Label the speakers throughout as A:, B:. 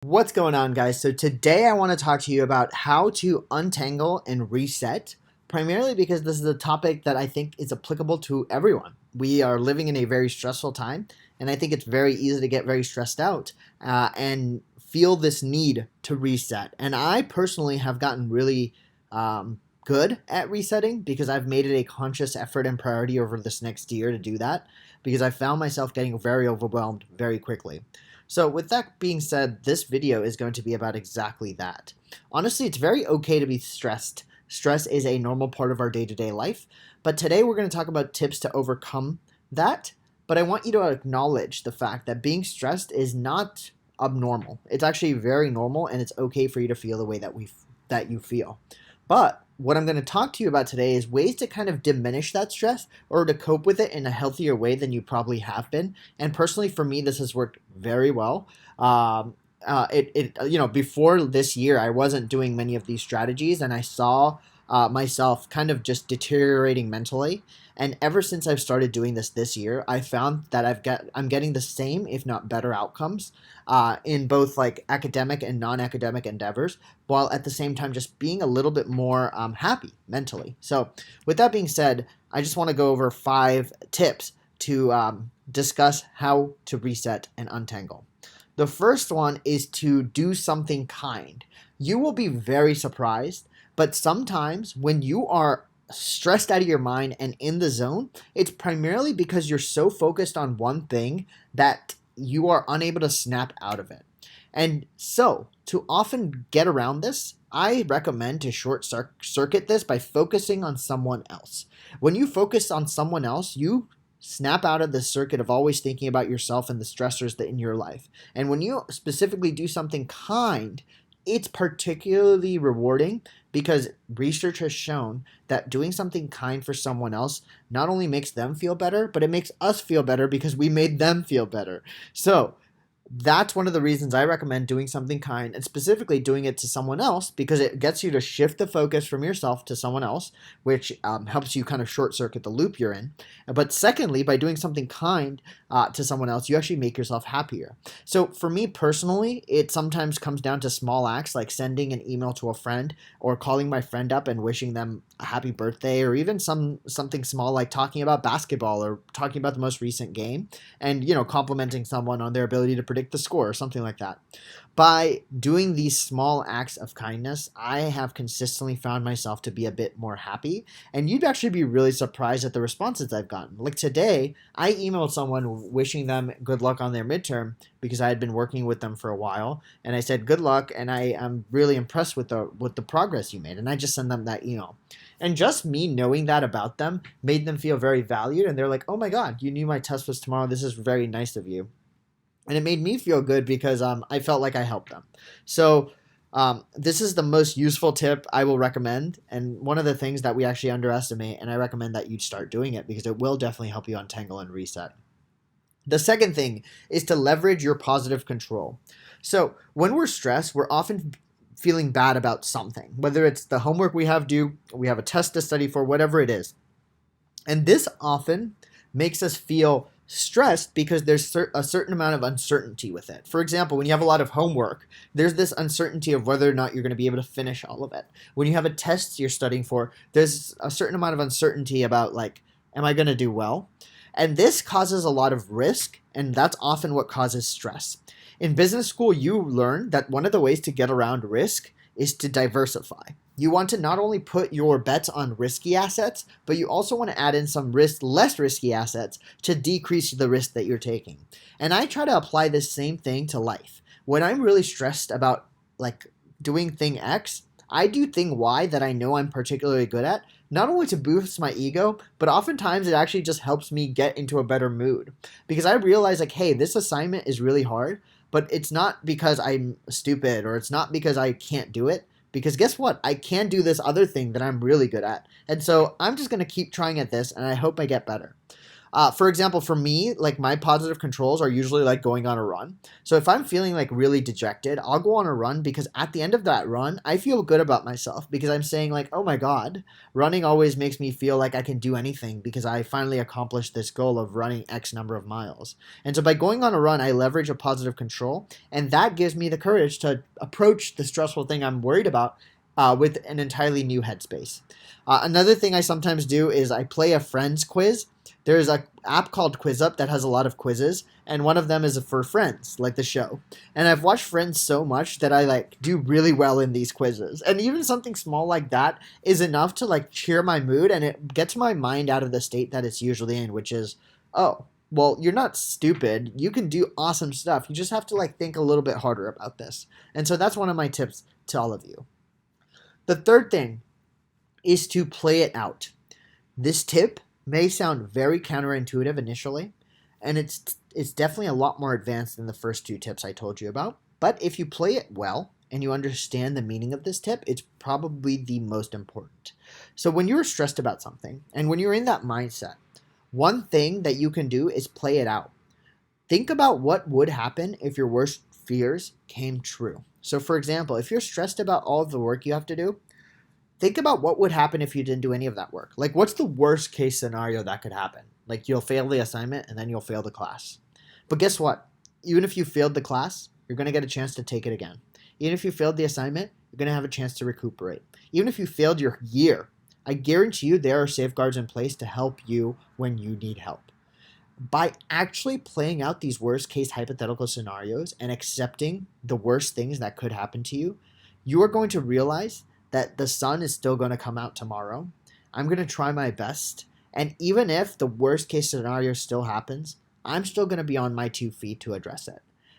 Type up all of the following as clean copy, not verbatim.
A: What's going on, guys? So today I want to talk to you about how to untangle and reset, primarily because this is a topic that I think is applicable to everyone. We are living in a very stressful time, and I think it's very easy to get very stressed out and feel this need to reset. And I personally have gotten really good at resetting because I've made it a conscious effort and priority over this next year to do that because I found myself getting very overwhelmed very quickly. So with that being said, this video is going to be about exactly that. Honestly, it's very okay to be stressed. Stress is a normal part of our day-to-day life, but today we're going to talk about tips to overcome that. But I want you to acknowledge the fact that being stressed is not abnormal. It's actually very normal, and it's okay for you to feel the way that you feel. But what I'm going to talk to you about today is ways to kind of diminish that stress or to cope with it in a healthier way than you probably have been. And personally, for me, this has worked very well. Before this year, I wasn't doing many of these strategies, and I saw myself kind of just deteriorating mentally. And ever since I've started doing this year, I found that I'm getting the same, if not better, outcomes in both like academic and non-academic endeavors, while at the same time just being a little bit more happy mentally. So, with that being said, I just want to go over 5 tips to discuss how to reset and untangle. The first one is to do something kind. You will be very surprised, but sometimes when you are stressed out of your mind and in the zone, it's primarily because you're so focused on one thing that you are unable to snap out of it. And so, to often get around this, I recommend to short circuit this by focusing on someone else. When you focus on someone else, you snap out of the circuit of always thinking about yourself and the stressors that in your life. And when you specifically do something kind, it's particularly rewarding because research has shown that doing something kind for someone else not only makes them feel better, but it makes us feel better because we made them feel better. So that's one of the reasons I recommend doing something kind and specifically doing it to someone else because it gets you to shift the focus from yourself to someone else, which helps you kind of short circuit the loop you're in. But secondly, by doing something kind to someone else, you actually make yourself happier. So for me personally, it sometimes comes down to small acts like sending an email to a friend or calling my friend up and wishing them a happy birthday, or even something small like talking about basketball or talking about the most recent game and complimenting someone on their ability to predict the score or something like that. By doing these small acts of kindness, I have consistently found myself to be a bit more happy, and you'd actually be really surprised at the responses I've gotten. Like today, I emailed someone wishing them good luck on their midterm because I had been working with them for a while, and I said good luck, and I am really impressed with the progress you made, and I just sent them that email. And just me knowing that about them made them feel very valued, and they're like, "Oh my God, you knew my test was tomorrow. This is very nice of you." And it made me feel good because I felt like I helped them. So this is the most useful tip I will recommend, and one of the things that we actually underestimate, and I recommend that you start doing it because it will definitely help you untangle and reset. The second thing is to leverage your positive control. So when we're stressed, we're often feeling bad about something, whether it's the homework we have due, we have a test to study for, whatever it is. And this often makes us feel stressed because there's a certain amount of uncertainty with it. For example, when you have a lot of homework, there's this uncertainty of whether or not you're going to be able to finish all of it. When you have a test you're studying for, there's a certain amount of uncertainty about like, am I going to do well? And this causes a lot of risk, and that's often what causes stress. In business school, you learn that one of the ways to get around risk is to diversify. You want to not only put your bets on risky assets, but you also want to add in some less risky assets to decrease the risk that you're taking. And I try to apply this same thing to life. When I'm really stressed about like doing thing X, I do thing Y that I know I'm particularly good at, not only to boost my ego, but oftentimes it actually just helps me get into a better mood. Because I realize like, hey, this assignment is really hard, but it's not because I'm stupid or it's not because I can't do it. Because guess what? I can do this other thing that I'm really good at. And so I'm just going to keep trying at this, and I hope I get better. For example, for me, like my positive controls are usually like going on a run. So if I'm feeling like really dejected, I'll go on a run because at the end of that run, I feel good about myself because I'm saying like, oh my God, running always makes me feel like I can do anything because I finally accomplished this goal of running X number of miles. And so by going on a run, I leverage a positive control, and that gives me the courage to approach the stressful thing I'm worried about with an entirely new headspace. Another thing I sometimes do is I play a friends quiz. There's a app called QuizUp that has a lot of quizzes, and one of them is for Friends, like the show. And I've watched Friends so much that I like do really well in these quizzes. And even something small like that is enough to like cheer my mood, and it gets my mind out of the state that it's usually in, which is, oh, well, you're not stupid. You can do awesome stuff. You just have to like think a little bit harder about this. And so that's one of my tips to all of you. The third thing is to play it out. This tip may sound very counterintuitive initially, and it's definitely a lot more advanced than the first two tips I told you about. But if you play it well and you understand the meaning of this tip, it's probably the most important. So when you're stressed about something and when you're in that mindset, one thing that you can do is play it out. Think about what would happen if your worst fears came true. So for example, if you're stressed about all of the work you have to do, think about what would happen if you didn't do any of that work. Like, what's the worst case scenario that could happen? Like, you'll fail the assignment and then you'll fail the class. But guess what? Even if you failed the class, you're going to get a chance to take it again. Even if you failed the assignment, you're going to have a chance to recuperate. Even if you failed your year, I guarantee you there are safeguards in place to help you when you need help. By actually playing out these worst case hypothetical scenarios and accepting the worst things that could happen to you, you are going to realize that the sun is still going to come out tomorrow. I'm going to try my best. And even if the worst case scenario still happens, I'm still going to be on my 2 feet to address it.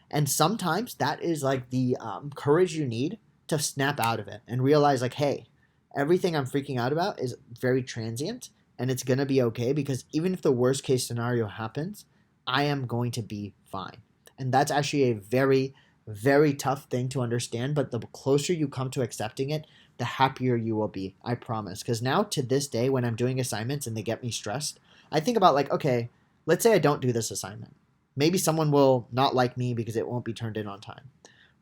A: And sometimes that is like the courage you need to snap out of it and realize like, hey, everything I'm freaking out about is very transient and it's going to be okay because even if the worst case scenario happens, I am going to be fine. And that's actually a very, very tough thing to understand. But the closer you come to accepting it, the happier you will be, I promise. Because now to this day, when I'm doing assignments and they get me stressed, I think about like, okay, let's say I don't do this assignment. Maybe someone will not like me because it won't be turned in on time.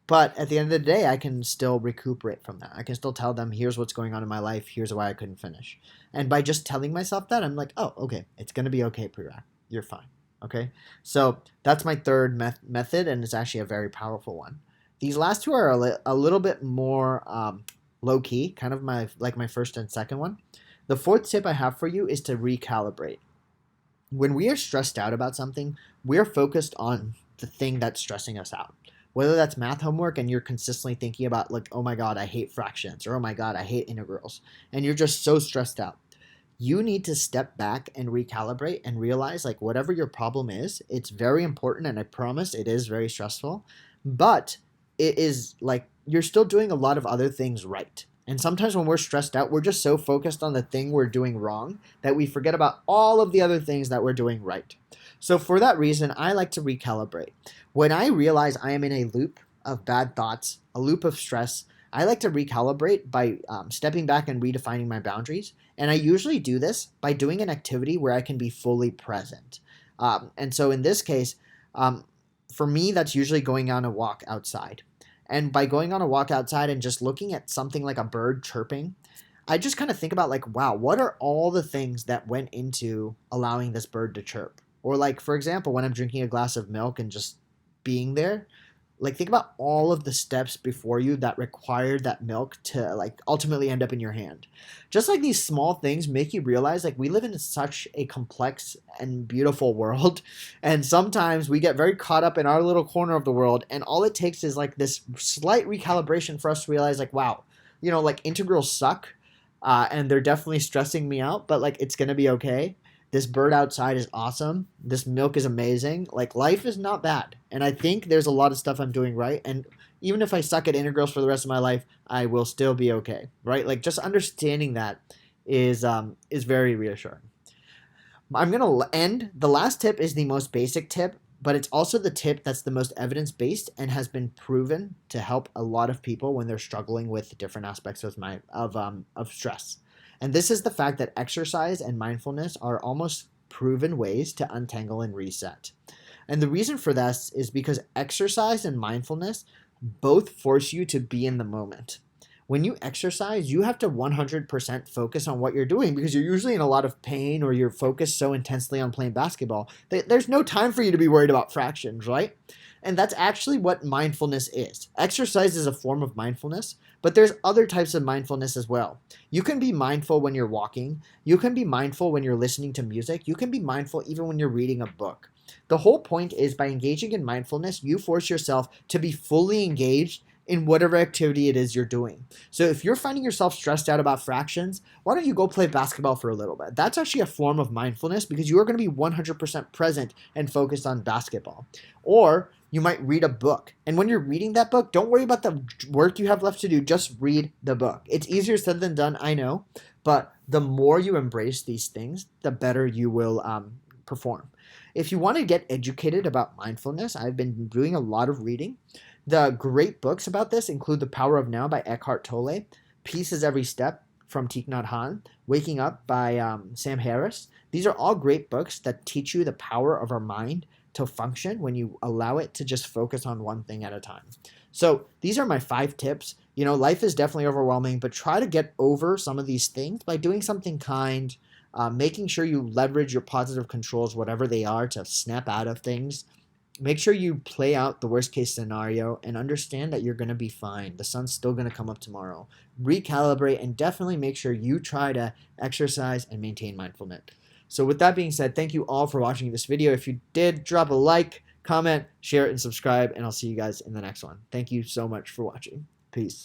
A: But at the end of the day, I can still recuperate from that. I can still tell them, here's what's going on in my life. Here's why I couldn't finish. And by just telling myself that, I'm like, oh, okay, it's going to be okay, Prerak. You're fine. Okay. So that's my third method, and it's actually a very powerful one. These last two are a little bit more low key, kind of my first and second one. The fourth tip I have for you is to recalibrate. When we are stressed out about something, we're focused on the thing that's stressing us out. Whether that's math homework and you're consistently thinking about like, oh my God, I hate fractions, or oh my God, I hate integrals, and you're just so stressed out. You need to step back and recalibrate and realize like whatever your problem is, it's very important, and I promise it is very stressful, but it is like you're still doing a lot of other things right. And sometimes when we're stressed out, we're just so focused on the thing we're doing wrong that we forget about all of the other things that we're doing right. So for that reason, I like to recalibrate. When I realize I am in a loop of bad thoughts, a loop of stress, I like to recalibrate by stepping back and redefining my boundaries. And I usually do this by doing an activity where I can be fully present. And so in this case, for me, that's usually going on a walk outside. And by going on a walk outside and just looking at something like a bird chirping, I just kind of think about like, wow, what are all the things that went into allowing this bird to chirp? Or like, for example, when I'm drinking a glass of milk and just being there, like think about all of the steps before you that required that milk to like ultimately end up in your hand. Just like these small things make you realize like we live in such a complex and beautiful world, and sometimes we get very caught up in our little corner of the world, and all it takes is like this slight recalibration for us to realize like, wow, like integrals suck, and they're definitely stressing me out, but like it's gonna be okay. This bird outside is awesome. This milk is amazing. Like life is not bad. And I think there's a lot of stuff I'm doing right. And even if I suck at integrals for the rest of my life, I will still be okay. Right? Like just understanding that is very reassuring. I'm going to end. The last tip is the most basic tip, but it's also the tip that's the most evidence-based and has been proven to help a lot of people when they're struggling with different aspects of stress. And this is the fact that exercise and mindfulness are almost proven ways to untangle and reset. And the reason for this is because exercise and mindfulness both force you to be in the moment. When you exercise, you have to 100% focus on what you're doing because you're usually in a lot of pain or you're focused so intensely on playing basketball that there's no time for you to be worried about fractions, right? And that's actually what mindfulness is. Exercise is a form of mindfulness, but there's other types of mindfulness as well. You can be mindful when you're walking. You can be mindful when you're listening to music. You can be mindful even when you're reading a book. The whole point is by engaging in mindfulness, you force yourself to be fully engaged in whatever activity it is you're doing. So if you're finding yourself stressed out about fractions, why don't you go play basketball for a little bit? That's actually a form of mindfulness because you are going to be 100% present and focused on basketball. Or you might read a book. And when you're reading that book, don't worry about the work you have left to do. Just read the book. It's easier said than done, I know. But the more you embrace these things, the better you will perform. If you want to get educated about mindfulness, I've been doing a lot of reading. The great books about this include The Power of Now by Eckhart Tolle, Peace is Every Step from Thich Nhat Hanh, Waking Up by Sam Harris. These are all great books that teach you the power of our mind to function when you allow it to just focus on one thing at a time. So these are my 5 tips. You know, life is definitely overwhelming, but try to get over some of these things by doing something kind, making sure you leverage your positive controls, whatever they are, to snap out of things. Make sure you play out the worst case scenario and understand that you're going to be fine. The sun's still going to come up tomorrow. Recalibrate and definitely make sure you try to exercise and maintain mindfulness. So with that being said, thank you all for watching this video. If you did, drop a like, comment, share it, and subscribe, and I'll see you guys in the next one. Thank you so much for watching. Peace.